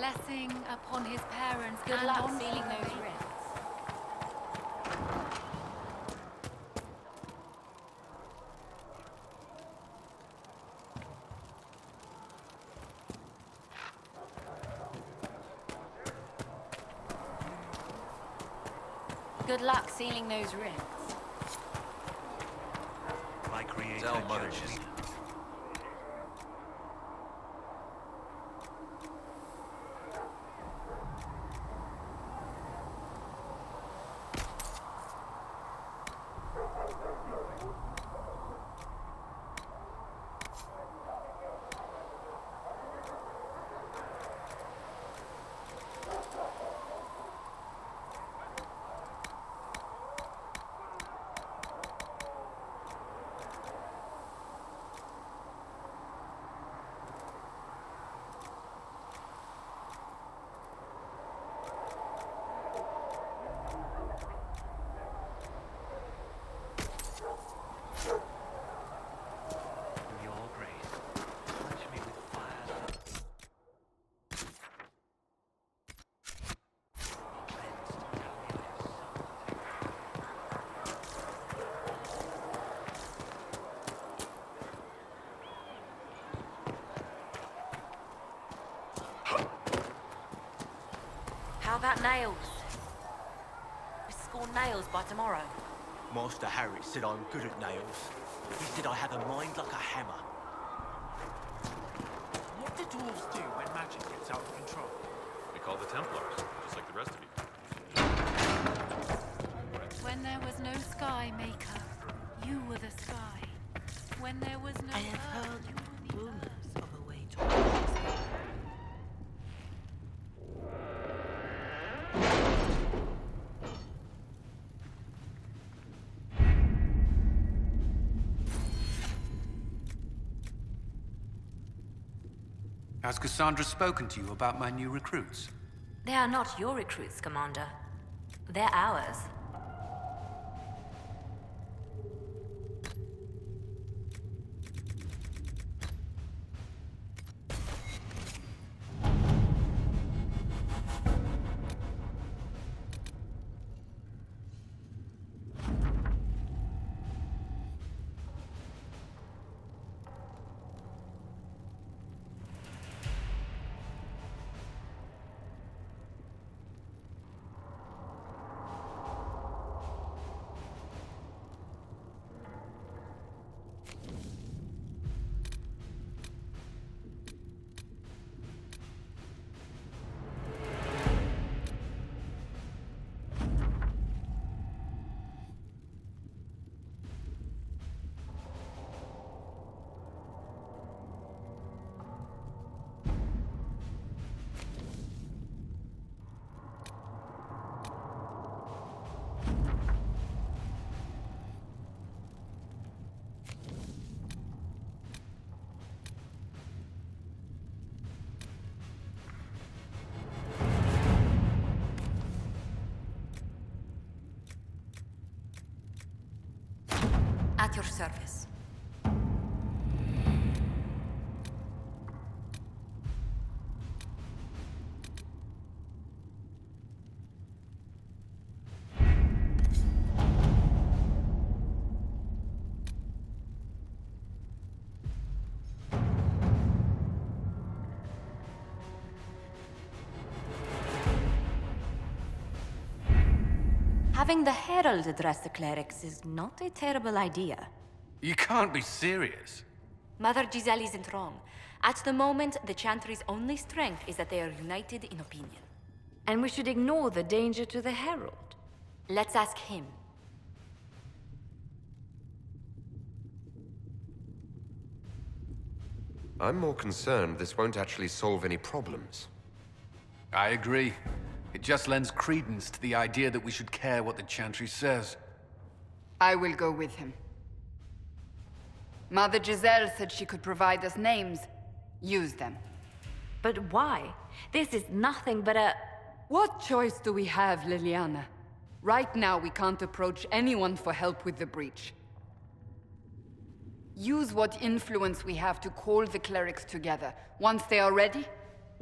blessing upon his parents. Good and luck on sealing Ferelden. those rings. Good luck sealing those rings. My creator Tell Mother judges Giselle. your grace. Touch me with fire. How about nails? We score nails by tomorrow. Master Harritt said I'm good at nails. He said I have a mind like a hammer. What do dwarves do when magic gets out of control? We call the Templars, just like the rest of you. When there was no sky, Maker, you were the sky. When there was no I have earth, heard you were the rumors earth. of a way to replace them. Has Cassandra spoken to you about my new recruits? They are not your recruits, Commander. They're ours. At your service. Having the Herald address the clerics is not a terrible idea. You can't be serious. Mother Giselle isn't wrong. At the moment, the Chantry's only strength is that they are united in opinion. And we should ignore the danger to the Herald. Let's ask him. I'm more concerned this won't actually solve any problems. I agree. It just lends credence to the idea that we should care what the Chantry says. I will go with him. Mother Giselle said she could provide us names. Use them. But why? This is nothing but a... What choice do we have, Leliana? Right now, we can't approach anyone for help with the breach. Use what influence we have to call the clerics together. Once they are ready,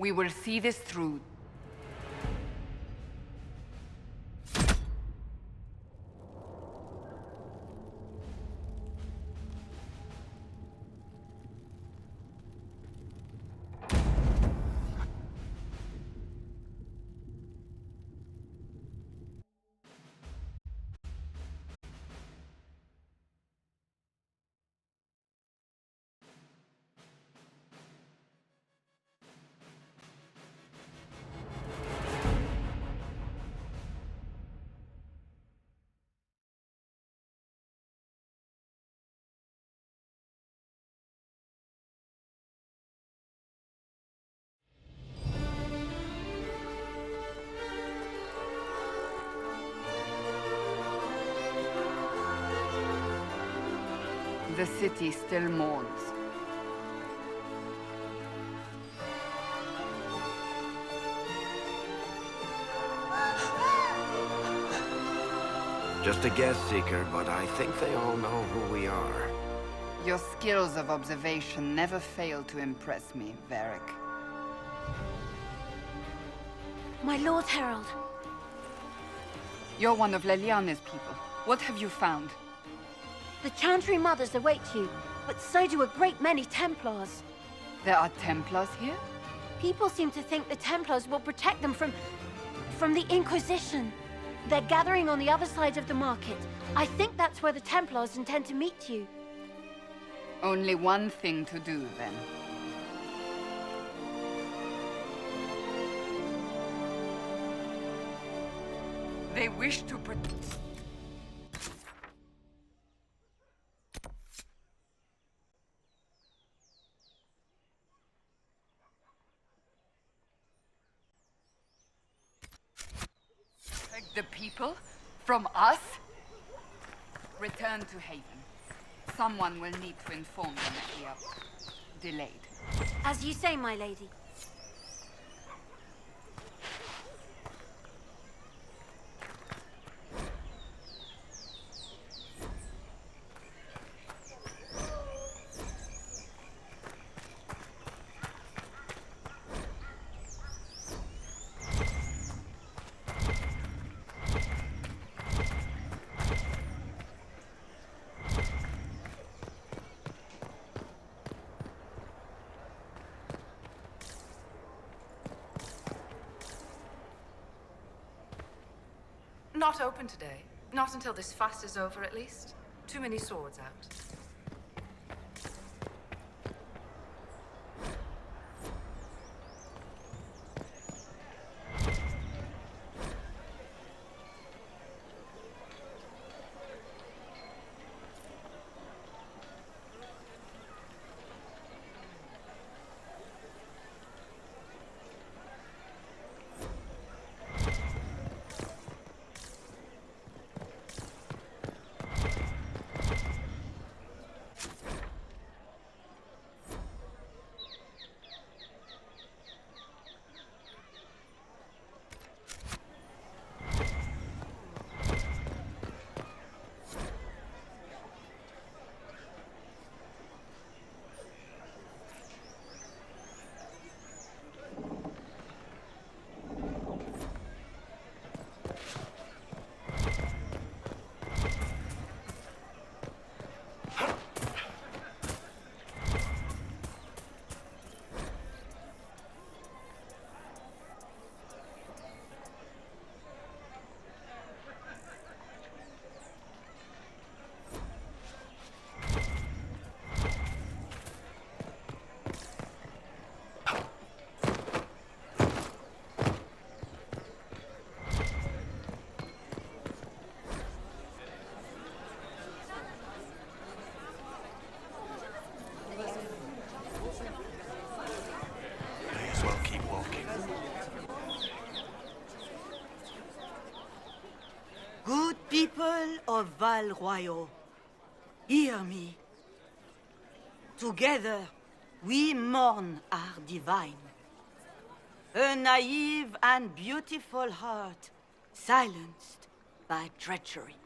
We will see this through. The city still mourns. Just a guess, Seeker, but I think they all know who we are. Your skills of observation never fail to impress me, Varric. My Lord Herald. You're one of Leliana's people. What have you found? The Chantry Mothers await you, but so do a great many Templars. There are Templars here? People seem to think the Templars will protect them from the Inquisition. They're gathering on the other side of the market. I think that's where the Templars intend to meet you. Only one thing to do, then. They wish to protect... the people? From us? Return to Haven. Someone will need to inform them that we are delayed. As you say, my lady. Not open today. Not until this fast is over, at least. Too many swords out. People of Val Royal, hear me. Together, we mourn our divine. A naive and beautiful heart, silenced by treachery.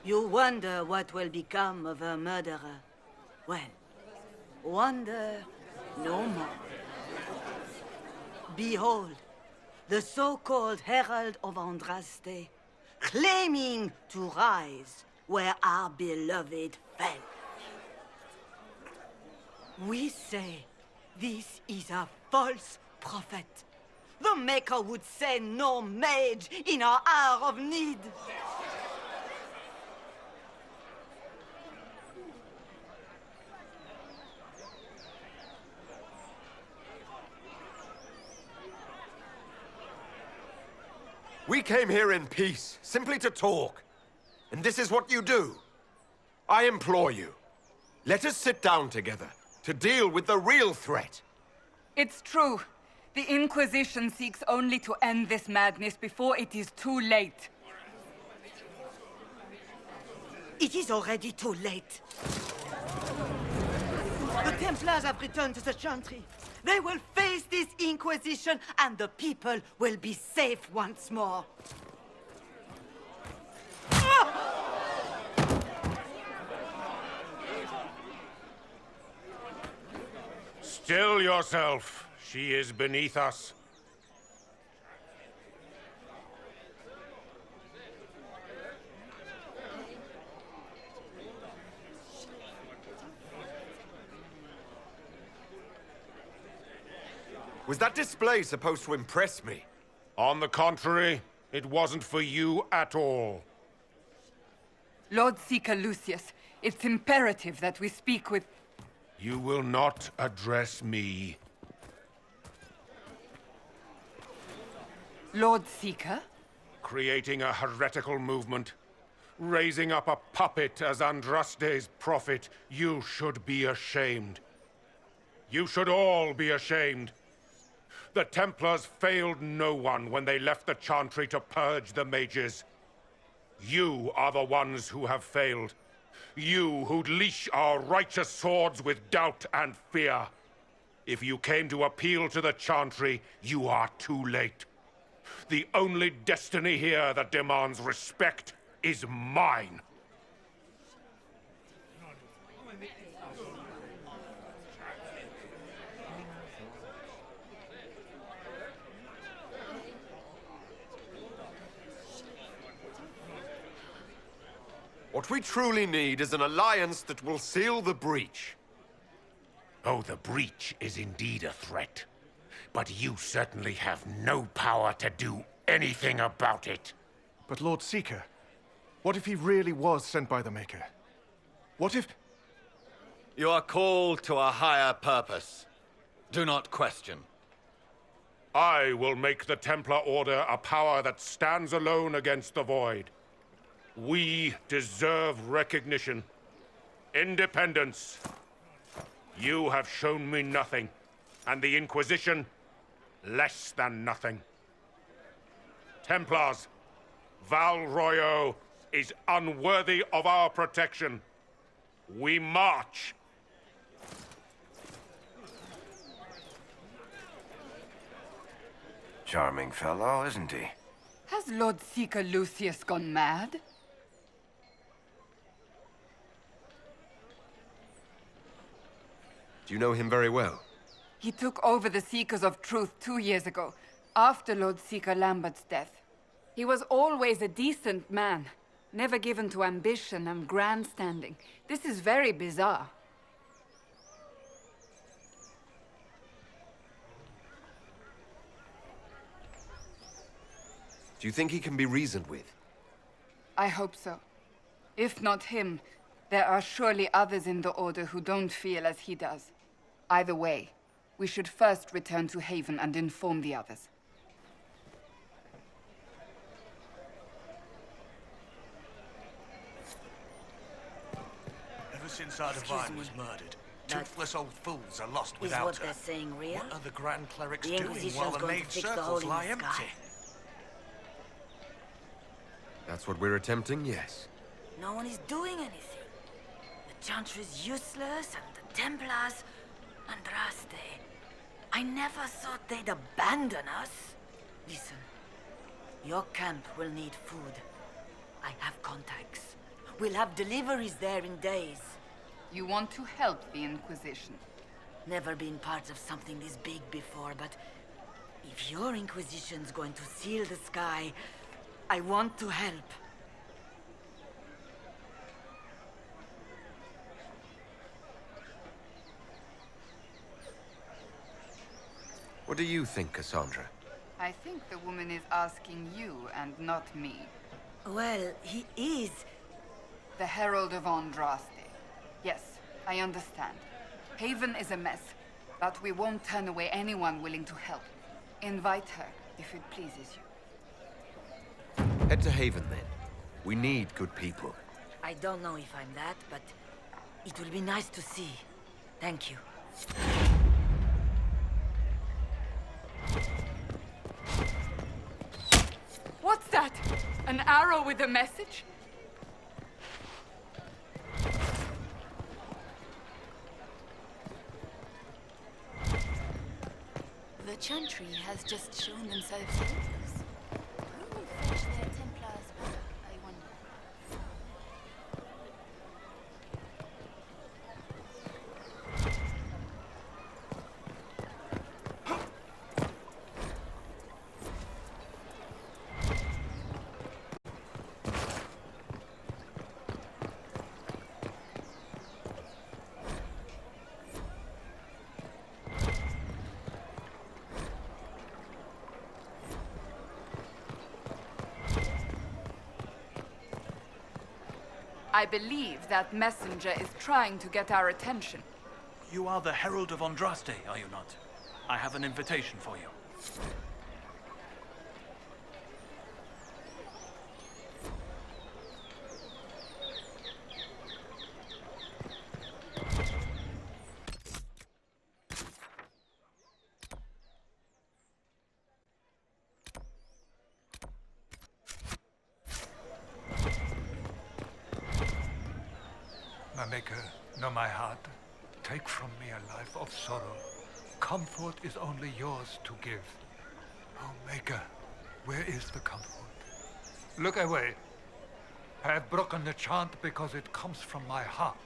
You wonder what will become of a murderer. Well, wonder no more. Behold, the so-called Herald of Andraste, claiming to rise where our beloved fell. We say this is a false prophet. The Maker would send no mage in our hour of need. We came here in peace, simply to talk. And this is what you do. I implore you, let us sit down together to deal with the real threat. It's true. The Inquisition seeks only to end this madness before it is too late. It is already too late. The Templars have returned to the Chantry. They will face this Inquisition, and the people will be safe once more. Still yourself. She is beneath us. Was that display supposed to impress me? On the contrary, it wasn't for you at all. Lord Seeker Lucius, it's imperative that we speak with... You will not address me. Lord Seeker? Creating a heretical movement. Raising up a puppet as Andraste's prophet. You should be ashamed. You should all be ashamed. The Templars failed no one when they left the Chantry to purge the mages. You are the ones who have failed. You who'd leash our righteous swords with doubt and fear. If you came to appeal to the Chantry, you are too late. The only destiny here that demands respect is mine. What we truly need is an alliance that will seal the breach. Oh, the breach is indeed a threat. But you certainly have no power to do anything about it. But Lord Seeker, what if he really was sent by the Maker? What if... You are called to a higher purpose. Do not question. I will make the Templar Order a power that stands alone against the Void. We deserve recognition. Independence. You have shown me nothing, and the Inquisition, less than nothing. Templars, Val Royo is unworthy of our protection. We march. Charming fellow, isn't he? Has Lord Seeker Lucius gone mad? Do you know him very well? He took over the Seekers of Truth 2 years ago, after Lord Seeker Lambert's death. He was always a decent man, never given to ambition and grandstanding. This is very bizarre. Do you think he can be reasoned with? I hope so. If not him, there are surely others in the Order who don't feel as he does. Either way, we should first return to Haven and inform the others. Ever since our Divine was murdered, toothless old fools are lost without what her. they're saying real? What are the Grand Clerics The doing Inquisition's while the going to mage fix the hole circles in lie the empty? sky. That's what we're attempting, yes. No one is doing anything. The Chantry is useless, and the Templars... Andraste. I never thought they'd abandon us. Listen, your camp will need food. I have contacts. We'll have deliveries there in days. You want to help the Inquisition? Never been part of something this big before, but If your Inquisition's going to seal the sky, I want to help. What do you think, Cassandra? I think the woman is asking you and not me. Well, he is. The Herald of Andraste. Yes, I understand. Haven is a mess, but we won't turn away anyone willing to help. Invite her, if it pleases you. Head to Haven, then. We need good people. I don't know if I'm that, but it will be nice to see. Thank you. What's that? An arrow with a message? The Chantry has just shown themselves helpless. Who will fetch their Templars back, I wonder? I believe that messenger is trying to get our attention. You are the Herald of Andraste, are you not? I have an invitation for you. My Maker, know my heart. Take from me a life of sorrow. Comfort is only yours to give. Oh, Maker, where is the comfort? Look away. I have broken the chant because it comes from my heart.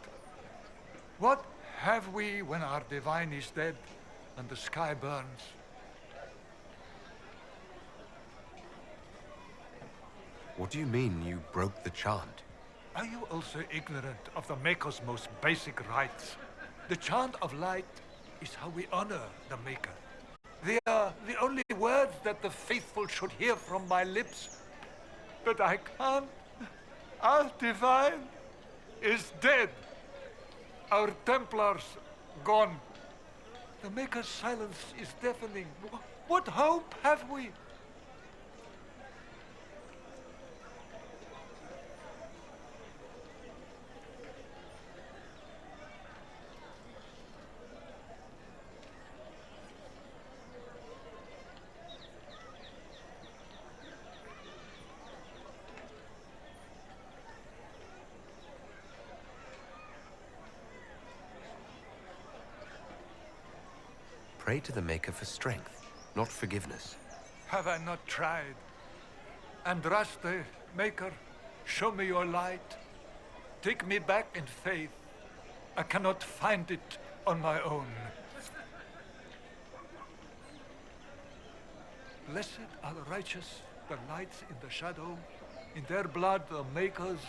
What have we when our divine is dead and the sky burns? What do you mean you broke the chant? Are you also ignorant of the Maker's most basic rites? The chant of light is how we honor the Maker. They are the only words that the faithful should hear from my lips. But I can't. Our divine is dead. Our Templars gone. The Maker's silence is deafening. What hope have we? Pray to the Maker for strength, not forgiveness. Have I not tried? Andraste, Maker, show me your light. Take me back in faith. I cannot find it on my own. Blessed are the righteous, the lights in the shadow. In their blood, the Makers.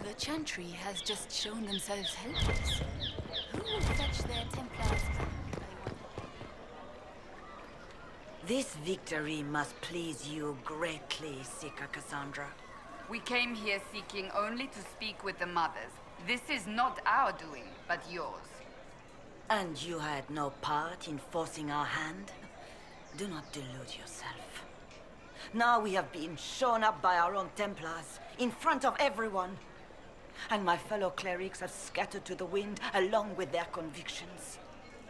The Chantry has just shown themselves helpless. Who will fetch their Templars back, I wonder? This victory must please you greatly, Seeker Cassandra. We came here seeking only to speak with the mothers. This is not our doing, but yours. And you had no part in forcing our hand? Do not delude yourself. Now we have been shown up by our own Templars, in front of everyone. And my fellow clerics have scattered to the wind along with their convictions.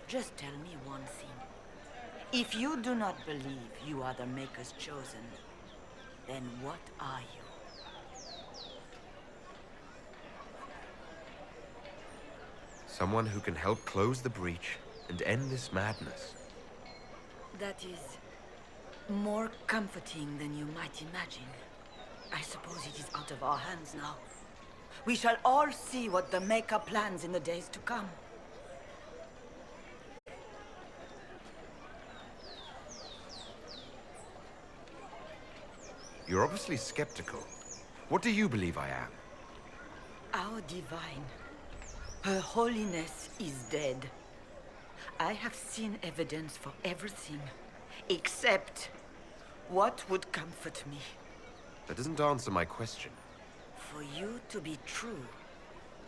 Just tell me one thing. If you do not believe you are the Maker's chosen, then what are you? Someone who can help close the breach and end this madness. That is more comforting than you might imagine. I suppose it is out of our hands now. We shall all see what the Maker plans in the days to come. You're obviously skeptical. What do you believe I am? Our divine, Her Holiness is dead. I have seen evidence for everything, except what would comfort me. That doesn't answer my question. For you to be true,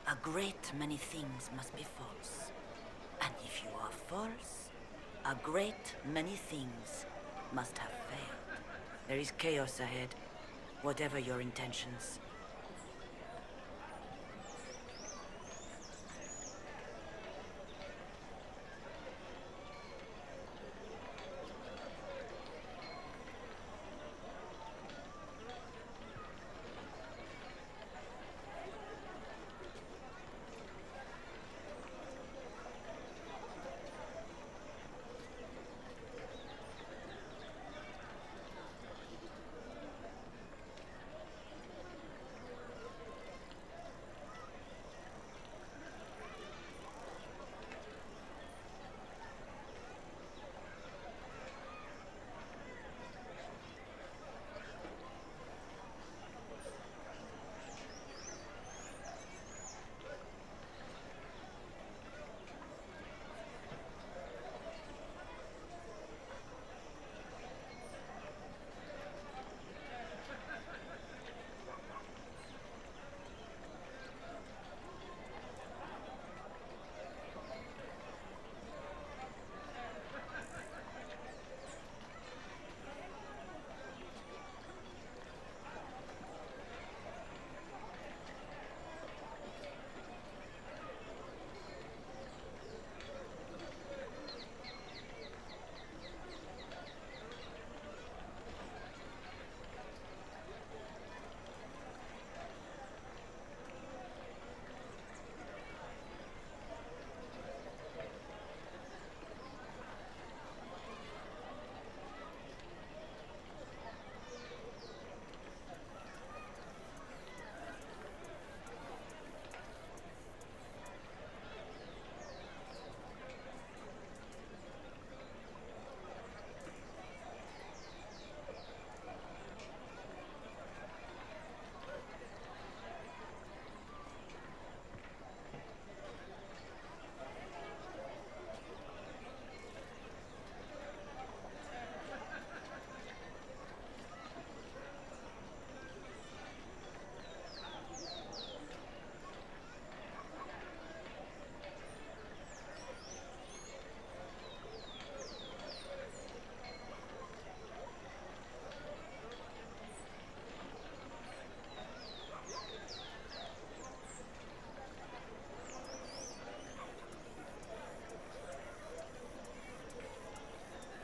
a great many things must be false. And if you are false, a great many things must have failed. There is chaos ahead, whatever your intentions.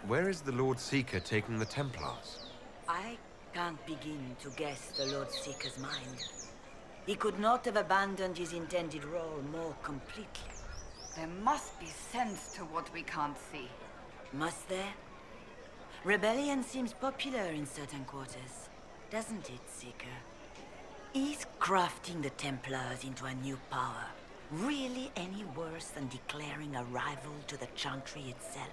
Where is the Lord Seeker taking the Templars? I can't begin to guess the Lord Seeker's mind. He could not have abandoned his intended role more completely. There must be sense to what we can't see. Must there? Rebellion seems popular in certain quarters, doesn't it, Seeker? Is crafting the Templars into a new power really any worse than declaring a rival to the Chantry itself?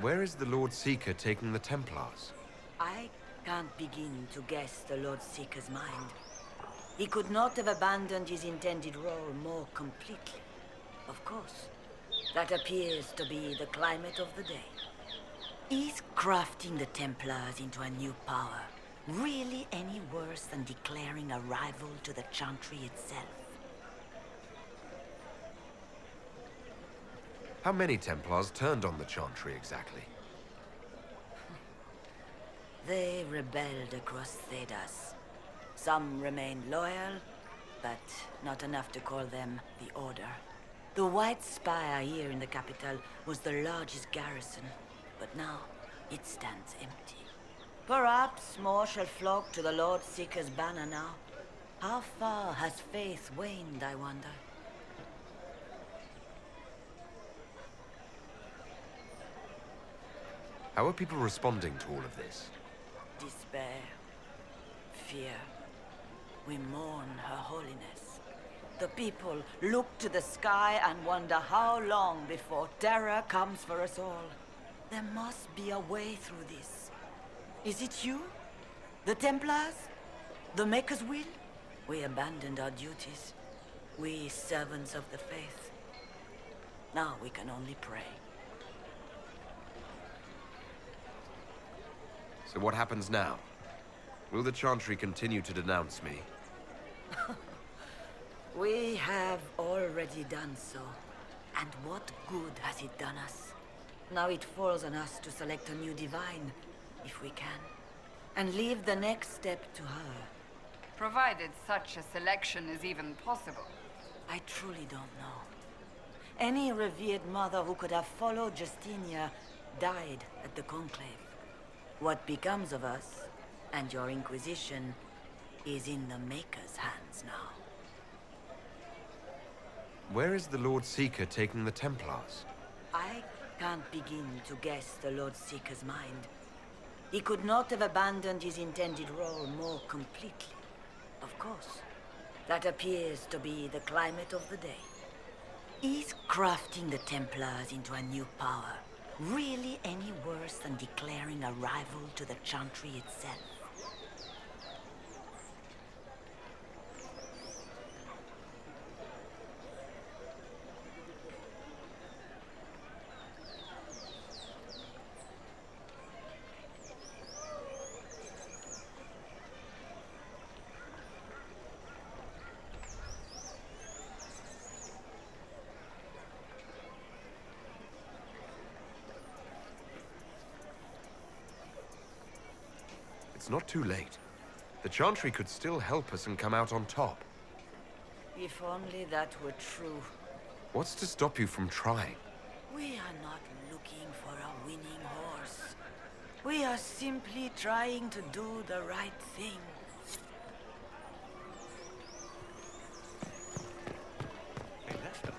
Where is the Lord Seeker taking the Templars? I can't begin to guess the Lord Seeker's mind. He could not have abandoned his intended role more completely. Of course. That appears to be the climate of the day. Is crafting the Templars into a new power really any worse than declaring a rival to the Chantry itself? How many Templars turned on the Chantry exactly? They rebelled across Thedas. Some remained loyal, but not enough to call them the Order. The White Spire here in the capital was the largest garrison, but now it stands empty. Perhaps more shall flock to the Lord Seeker's banner now. How far has faith waned, I wonder? How are people responding to all of this? Despair. Fear. We mourn Her Holiness. The people look to the sky and wonder how long before terror comes for us all. There must be a way through this. Is it you? The Templars? The Maker's will? We abandoned our duties. We servants of the faith. Now we can only pray. So what happens now? Will the Chantry continue to denounce me? We have already done so. And what good has it done us? Now it falls on us to select a new divine, if we can. And leave the next step to her. Provided such a selection is even possible. I truly don't know. Any revered mother who could have followed Justinia died at the Conclave. What becomes of us, and your Inquisition, is in the Maker's hands now. Where is the Lord Seeker taking the Templars? I can't begin to guess the Lord Seeker's mind. He could not have abandoned his intended role more completely. Of course, that appears to be the climate of the day. Is crafting the Templars into a new power really any worse than declaring a rival to the Chantry itself? It's not too late. The Chantry could still help us and come out on top. If only that were true. What's to stop you from trying? We are not looking for a winning horse. We are simply trying to do the right thing. They left us.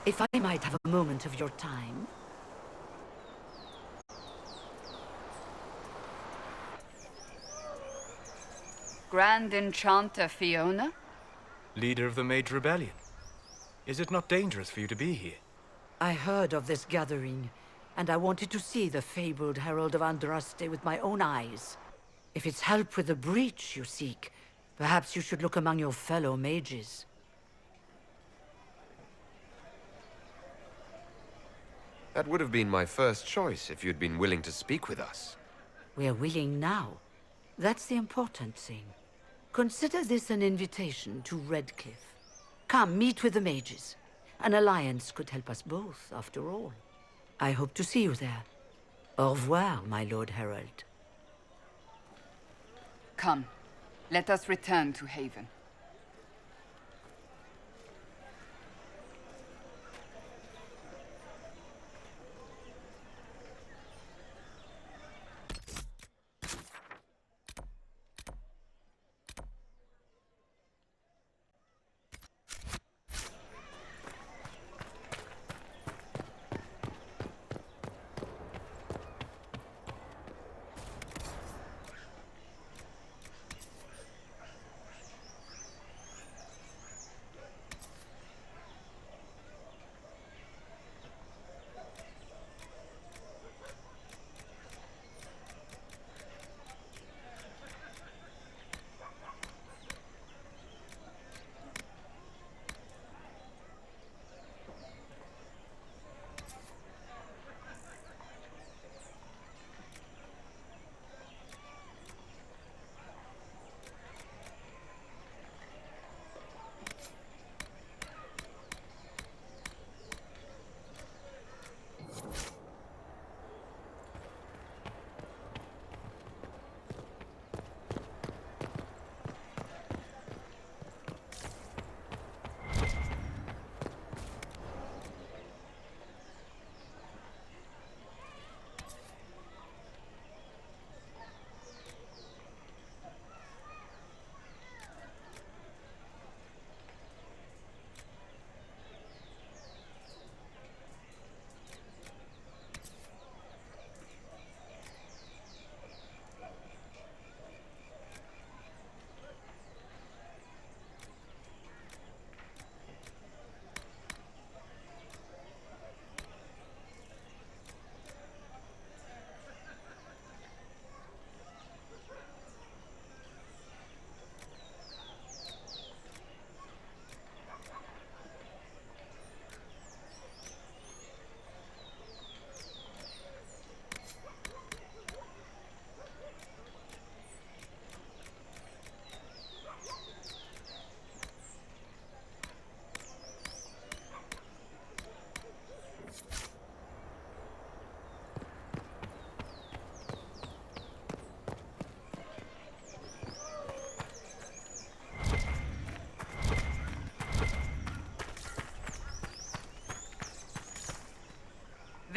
If I might have a moment of your time. Grand Enchanter Fiona? Leader of the Mage Rebellion. Is it not dangerous for you to be here? I heard of this gathering, and I wanted to see the fabled Herald of Andraste with my own eyes. If it's help with the breach you seek, perhaps you should look among your fellow mages. That would have been my first choice if you'd been willing to speak with us. We're willing now. That's the important thing. Consider this an invitation to Redcliffe. Come, meet with the mages. An alliance could help us both, after all. I hope to see you there. Au revoir, my Lord Herald. Come, let us return to Haven.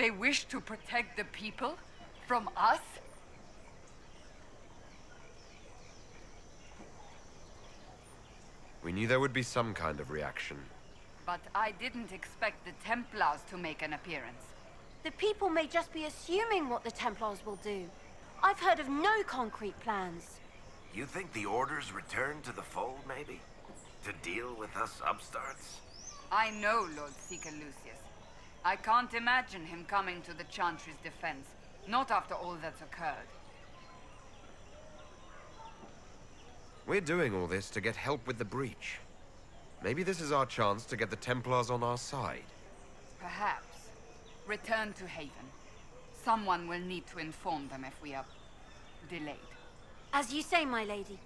They wish to protect the people from us? We knew there would be some kind of reaction. But I didn't expect the Templars to make an appearance. The people may just be assuming what the Templars will do. I've heard of no concrete plans. You think the Order's return to the fold, maybe? To deal with us upstarts? I know Lord Seeker Lucius. I can't imagine him coming to the Chantry's defense. Not after all that's occurred. We're doing all this to get help with the breach. Maybe this is our chance to get the Templars on our side. Perhaps. Return to Haven. Someone will need to inform them if we are delayed. As you say, my lady.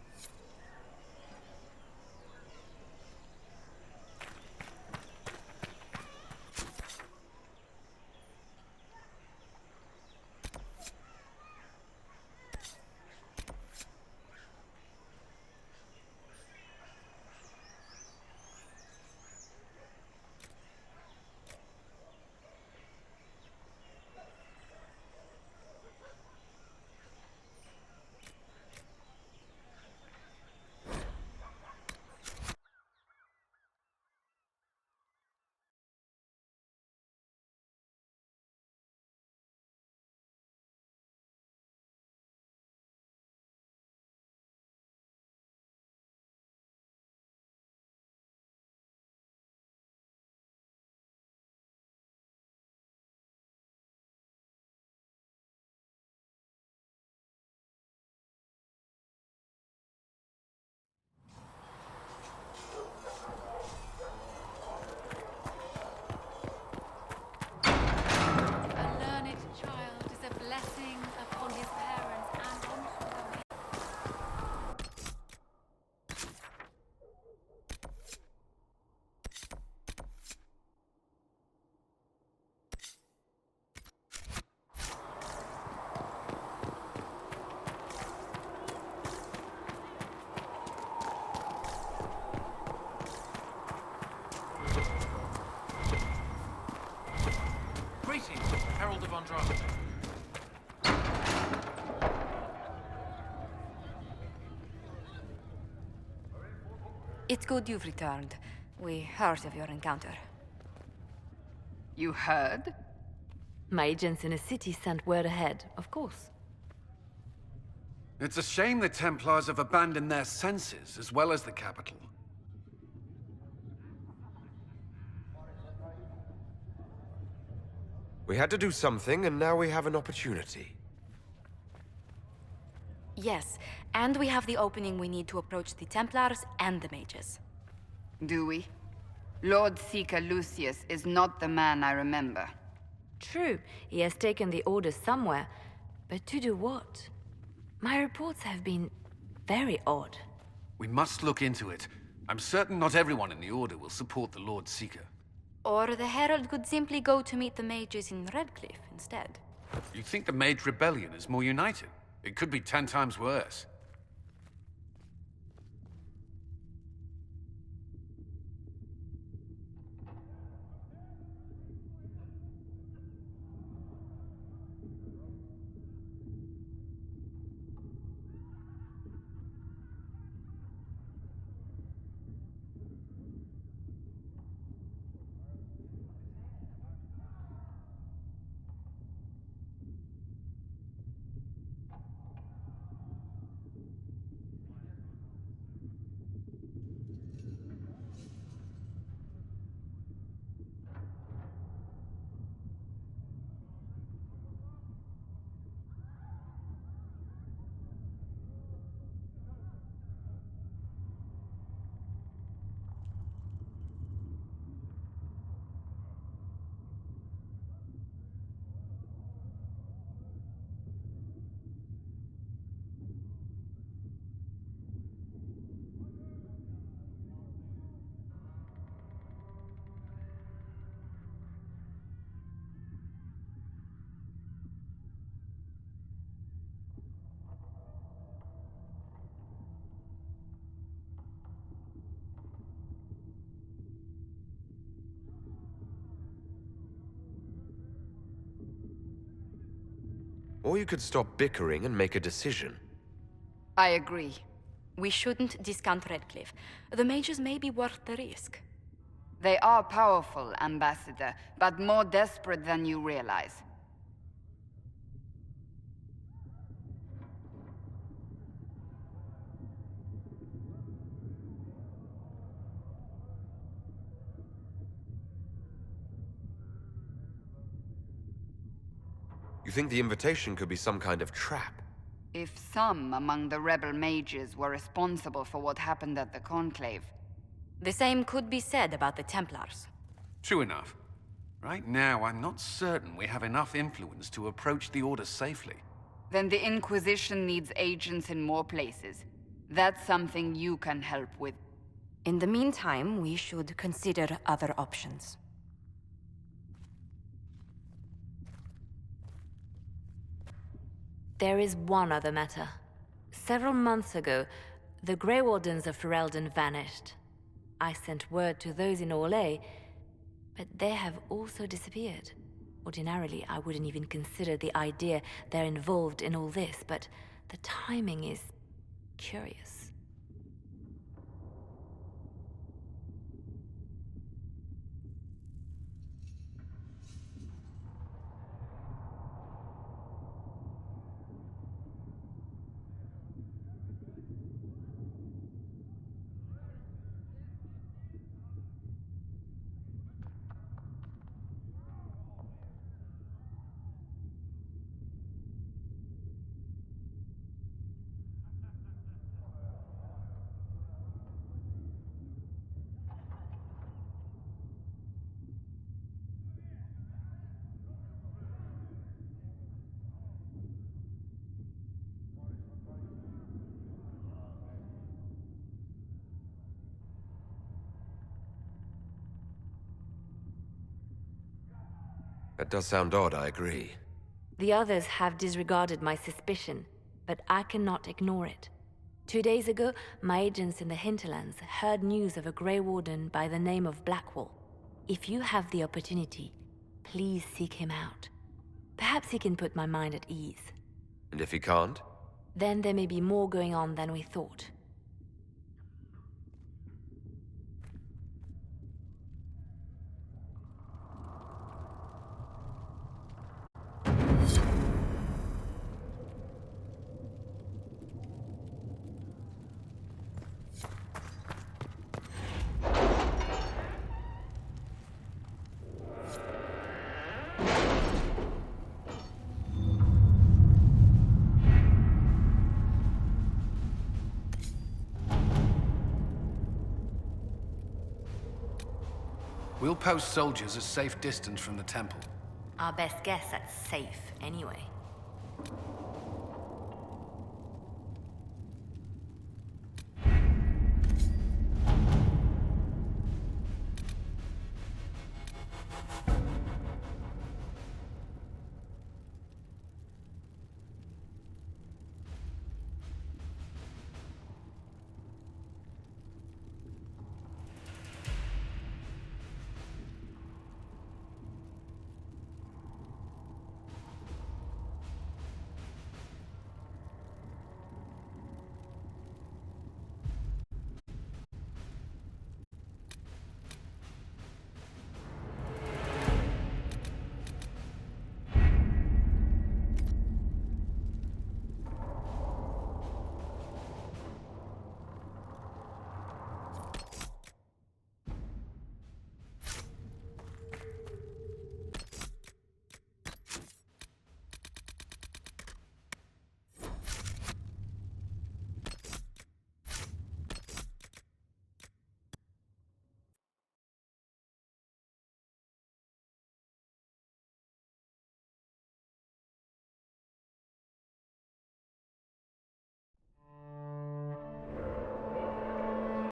It's good you've returned. We heard of your encounter. You heard? My agents in the city sent word ahead, of course. It's a shame the Templars have abandoned their senses, as well as the capital. We had to do something, and now we have an opportunity. Yes, and we have the opening we need to approach the Templars and the mages. Do we? Lord Seeker Lucius is not the man I remember. True, he has taken the orders somewhere, but to do what? My reports have been very odd. We must look into it. I'm certain not everyone in the Order will support the Lord Seeker. Or the Herald could simply go to meet the mages in Redcliffe instead. You think the Mage Rebellion is more united? It could be 10 times worse. Or you could stop bickering and make a decision. I agree. We shouldn't discount Redcliffe. The mages may be worth the risk. They are powerful, Ambassador, but more desperate than you realize. You think the invitation could be some kind of trap? If some among the rebel mages were responsible for what happened at the Conclave. The same could be said about the Templars. True enough. Right now, I'm not certain we have enough influence to approach the Order safely. Then the Inquisition needs agents in more places. That's something you can help with. In the meantime, we should consider other options. There is one other matter. Several months ago, the Grey Wardens of Ferelden vanished. I sent word to those in Orlais, but they have also disappeared. Ordinarily, I wouldn't even consider the idea they're involved in all this, but the timing is curious. That does sound odd, I agree. The others have disregarded my suspicion, but I cannot ignore it. 2 days ago, my agents in the hinterlands heard news of a Grey Warden by the name of Blackwall. If you have the opportunity, please seek him out. Perhaps he can put my mind at ease. And if he can't? Then there may be more going on than we thought. We'll post soldiers a safe distance from the temple. Our best guess at safe, anyway.